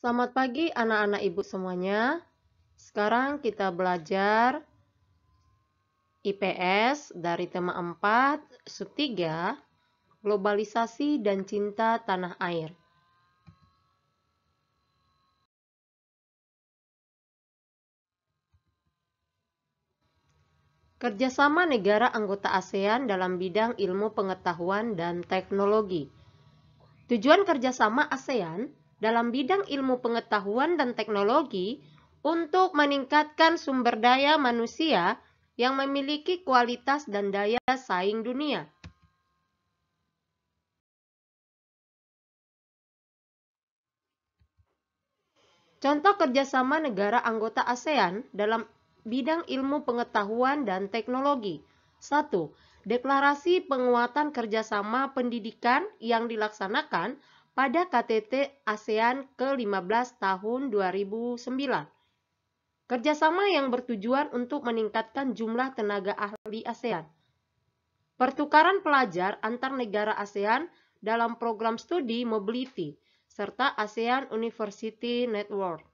Selamat pagi anak-anak ibu semuanya. Sekarang kita belajar IPS dari tema 4, sub 3, globalisasi dan cinta tanah air. Kerjasama negara anggota ASEAN dalam bidang ilmu pengetahuan dan teknologi. Tujuan kerjasama ASEAN dalam bidang ilmu pengetahuan dan teknologi untuk meningkatkan sumber daya manusia yang memiliki kualitas dan daya saing dunia. Contoh kerjasama negara anggota ASEAN dalam bidang ilmu pengetahuan dan teknologi. 1. Deklarasi penguatan kerjasama pendidikan yang dilaksanakan pada KTT ASEAN ke-15 tahun 2009. Kerjasama yang bertujuan untuk meningkatkan jumlah tenaga ahli ASEAN. Pertukaran pelajar antar negara ASEAN dalam program studi mobility, serta ASEAN University Network.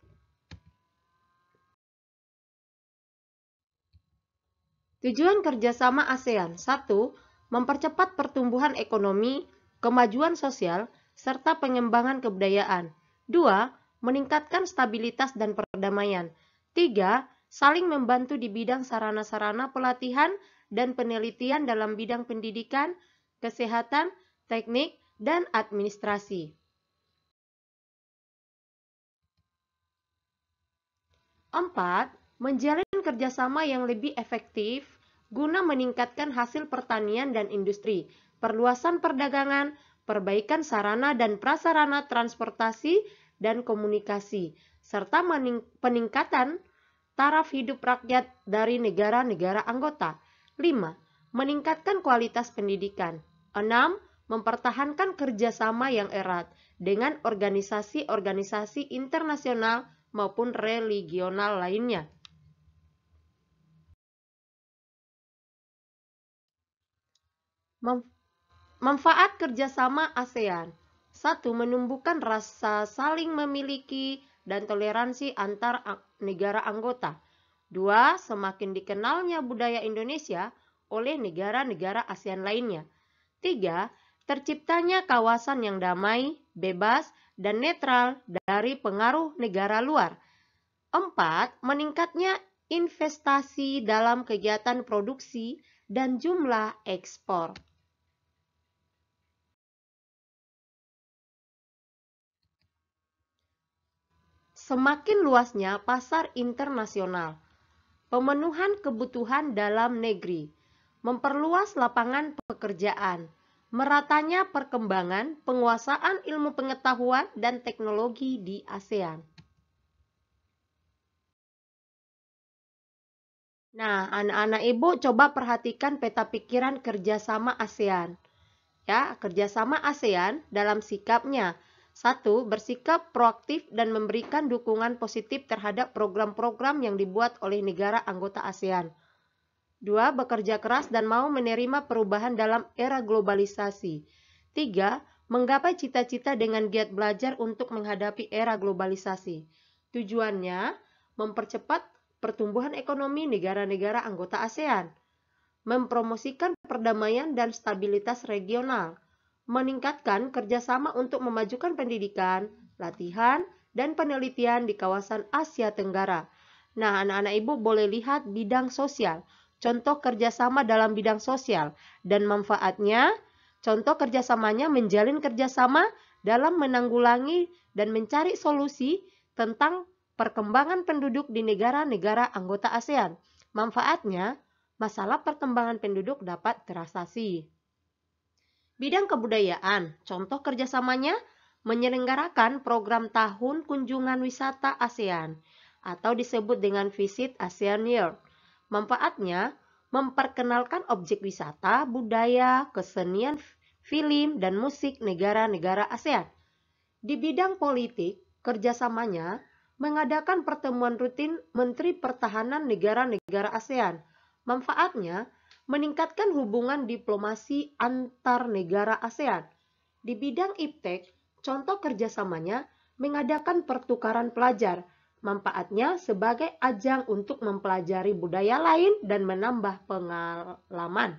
Tujuan kerjasama ASEAN 1. Mempercepat pertumbuhan ekonomi, kemajuan sosial, serta pengembangan kebudayaan. 2. Meningkatkan stabilitas dan perdamaian. 3. Saling membantu di bidang sarana-sarana pelatihan dan penelitian dalam bidang pendidikan, kesehatan, teknik, dan administrasi. 4. Menjalin kerjasama yang lebih efektif guna meningkatkan hasil pertanian dan industri, perluasan perdagangan, perbaikan sarana dan prasarana transportasi dan komunikasi, serta peningkatan taraf hidup rakyat dari negara-negara anggota. 5. Meningkatkan kualitas pendidikan. 6. Mempertahankan kerjasama yang erat dengan organisasi-organisasi internasional maupun regional lainnya. Manfaat kerjasama ASEAN. 1. Menumbuhkan rasa saling memiliki dan toleransi antar negara anggota. 2. Semakin dikenalnya budaya Indonesia oleh negara-negara ASEAN lainnya. 3. Terciptanya kawasan yang damai, bebas, dan netral dari pengaruh negara luar. 4. Meningkatnya investasi dalam kegiatan produksi dan jumlah ekspor. Semakin luasnya pasar internasional, pemenuhan kebutuhan dalam negeri, memperluas lapangan pekerjaan, meratanya perkembangan penguasaan ilmu pengetahuan dan teknologi di ASEAN. Nah, anak-anak ibu coba perhatikan peta pikiran kerjasama ASEAN. Ya, kerjasama ASEAN dalam sikapnya. 1. Bersikap proaktif dan memberikan dukungan positif terhadap program-program yang dibuat oleh negara anggota ASEAN. 2. Bekerja keras dan mau menerima perubahan dalam era globalisasi. 3. Menggapai cita-cita dengan giat belajar untuk menghadapi era globalisasi. Tujuannya, mempercepat pertumbuhan ekonomi negara-negara anggota ASEAN, mempromosikan perdamaian dan stabilitas regional, meningkatkan kerjasama untuk memajukan pendidikan, latihan, dan penelitian di kawasan Asia Tenggara. Nah, anak-anak ibu boleh lihat bidang sosial, contoh kerjasama dalam bidang sosial, dan manfaatnya. Contoh kerjasamanya menjalin kerjasama dalam menanggulangi dan mencari solusi tentang perkembangan penduduk di negara-negara anggota ASEAN. Manfaatnya, masalah perkembangan penduduk dapat teratasi. Bidang kebudayaan, contoh kerjasamanya menyelenggarakan program tahun kunjungan wisata ASEAN atau disebut dengan Visit ASEAN Year. Manfaatnya, memperkenalkan objek wisata, budaya, kesenian, film, dan musik negara-negara ASEAN. Di bidang politik, kerjasamanya mengadakan pertemuan rutin Menteri Pertahanan negara-negara ASEAN. Manfaatnya, meningkatkan hubungan diplomasi antar negara ASEAN. Di bidang iptek, contoh kerjasamanya mengadakan pertukaran pelajar. Manfaatnya sebagai ajang untuk mempelajari budaya lain dan menambah pengalaman.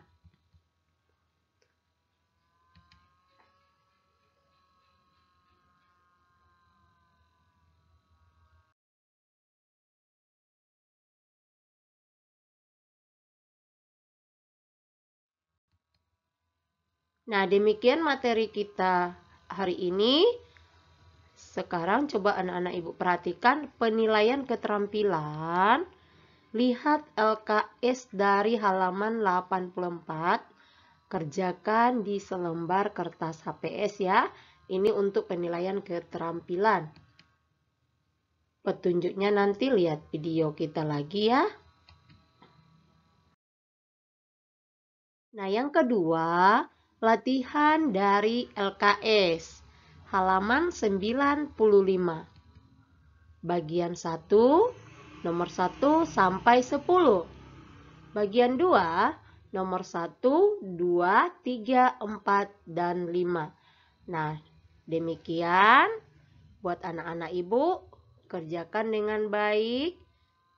Nah, demikian materi kita hari ini. Sekarang coba anak-anak ibu perhatikan penilaian keterampilan. Lihat LKS dari halaman 84. Kerjakan di selembar kertas HPS ya. Ini untuk penilaian keterampilan. Petunjuknya nanti lihat video kita lagi ya. Nah, yang kedua, latihan dari LKS. Halaman 95. Bagian 1, nomor 1 sampai 10. Bagian 2, nomor 1, 2, 3, 4, dan 5. Nah, demikian buat anak-anak ibu. Kerjakan dengan baik.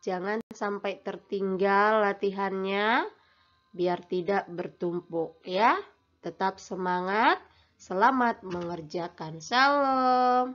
Jangan sampai tertinggal latihannya. Biar tidak bertumpuk ya. Tetap semangat. Selamat mengerjakan. Salam.